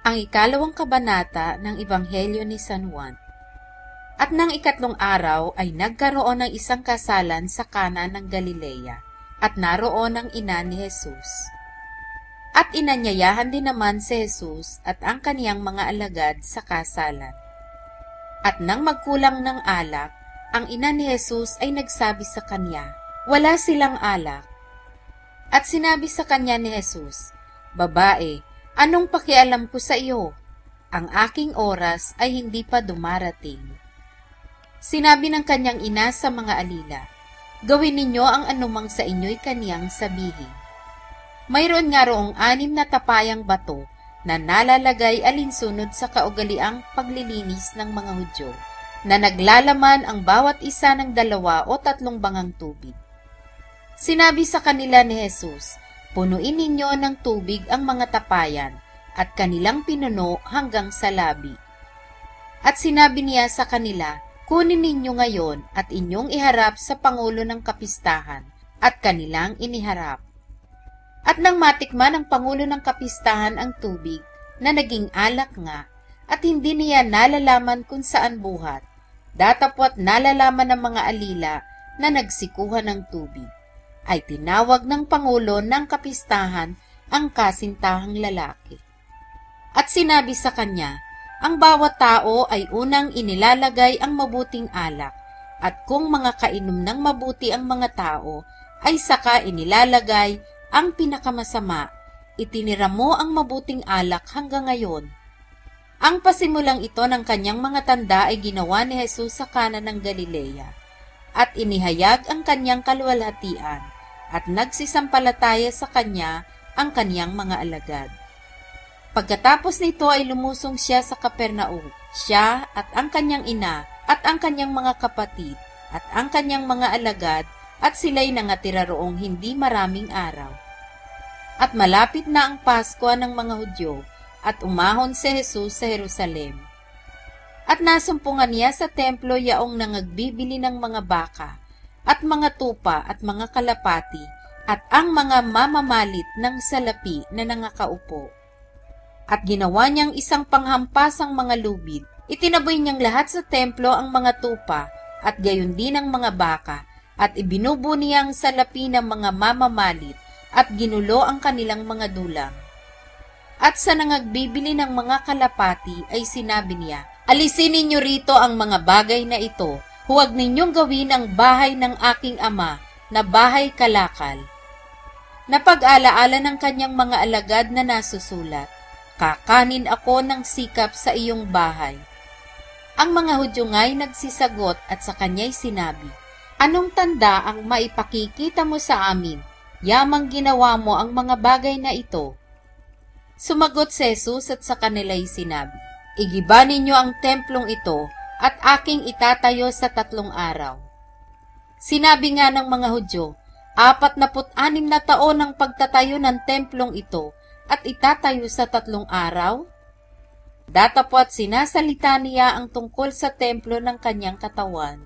Ang ikalawang kabanata ng Ebanghelyo ni San Juan. At nang ikatlong araw ay nagkaroon ng isang kasalan sa Kana ng Galilea, at naroon ang ina ni Jesus. At inanyayahan din naman si Jesus at ang kaniyang mga alagad sa kasalan. At nang magkulang ng alak, ang ina ni Jesus ay nagsabi sa kanya, "Wala silang alak." At sinabi sa kanya ni Jesus, "Babae, anong pakialam ko sa iyo? Ang aking oras ay hindi pa dumarating." Sinabi ng kanyang ina sa mga alila, "Gawin ninyo ang anumang sa inyo'y kaniyang sabihin." Mayroon nga roong 6 na tapayang bato na nalalagay alinsunod sa kaugaliang paglilinis ng mga Hudyo, na naglalaman ang bawat isa ng 2 o 3 bangang tubig. Sinabi sa kanila ni Jesus, "Punuin ninyo ng tubig ang mga tapayan," at kanilang pinuno hanggang sa labi. At sinabi niya sa kanila, "Kunin ninyo ngayon at inyong iharap sa pangulo ng kapistahan," at kanilang iniharap. At nang matikman ng pangulo ng kapistahan ang tubig, na naging alak nga, at hindi niya nalalaman kung saan buhat, datapwat nalalaman ng mga alila na nagsikuhan ng tubig, ay tinawag ng pangulo ng kapistahan ang kasintahang lalaki. At sinabi sa kanya, ang bawat tao ay unang inilalagay ang mabuting alak, at kung mga kainom ng mabuti ang mga tao, ay saka inilalagay ang pinakamasama. Itinira mo ang mabuting alak hanggang ngayon. Ang pasimulang ito ng kanyang mga tanda ay ginawa ni Jesus sa Kana ng Galilea, at inihayag ang kanyang kaluwalhatian, at nagsisampalataya sa kanya ang kaniyang mga alagad. Pagkatapos nito ay lumusong siya sa Capernaum, siya at ang kanyang ina, at ang kanyang mga kapatid, at ang kanyang mga alagad, at sila'y nangatira roong hindi maraming araw. At malapit na ang Pasko ng mga Hudyo, at umahon si Jesus sa Jerusalem. At nasumpungan niya sa templo yaong nangagbibili ng mga baka, at mga tupa at mga kalapati, at ang mga mamamalit ng salapi na nangakaupo. At ginawa niyang isang panghampasang mga lubid. Itinaboy niyang lahat sa templo ang mga tupa, at gayon din ang mga baka, at ibinubo niyang salapi ng mga mamamalit, at ginulo ang kanilang mga dulang. At sa nangagbibili ng mga kalapati ay sinabi niya, "Alisin ninyo rito ang mga bagay na ito, huwag ninyong gawin ang bahay ng aking ama na bahay kalakal." Napag-alaala ng kanyang mga alagad na nasusulat, "Kakanin ako ng sikap sa iyong bahay." Ang mga Hudyo nga'y nagsisagot at sa kanya'y sinabi, "Anong tanda ang maipakikita mo sa amin? Yamang ginawa mo ang mga bagay na ito." Sumagot si Jesus at sa kanila'y sinabi, "Igiba ninyo ang templong ito at aking itatayo sa 3 araw." Sinabi nga ng mga Hudyo, 46 na taon ang pagtatayo ng templong ito at itatayo sa 3 araw? Datapwat sinasalita niya ang tungkol sa templo ng kanyang katawan.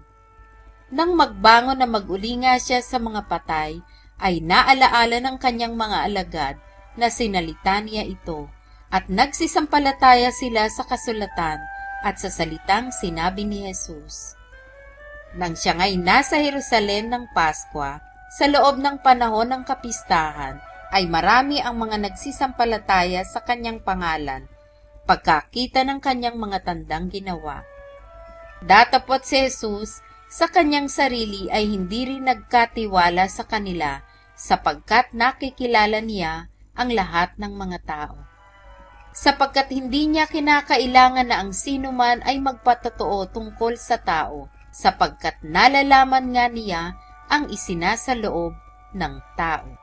Nang magbangon na mag-uli nga siya sa mga patay, ay naalaala ng kanyang mga alagad na sinalita niya ito, at nagsisampalataya sila sa kasulatan at sa salitang sinabi ni Jesus. Nang siya nga'y nasa Jerusalem ng Paskwa, sa loob ng panahon ng kapistahan, ay marami ang mga nagsisampalataya sa kanyang pangalan, pagkakita ng kanyang mga tandang ginawa. Datapwat si Jesus, sa kanyang sarili ay hindi rin nagkatiwala sa kanila, sapagkat nakikilala niya ang lahat ng mga tao. Sapagkat hindi niya kinakailangan na ang sinuman ay magpatotoo tungkol sa tao, sapagkat nalalaman nga niya ang isinasaloob ng tao.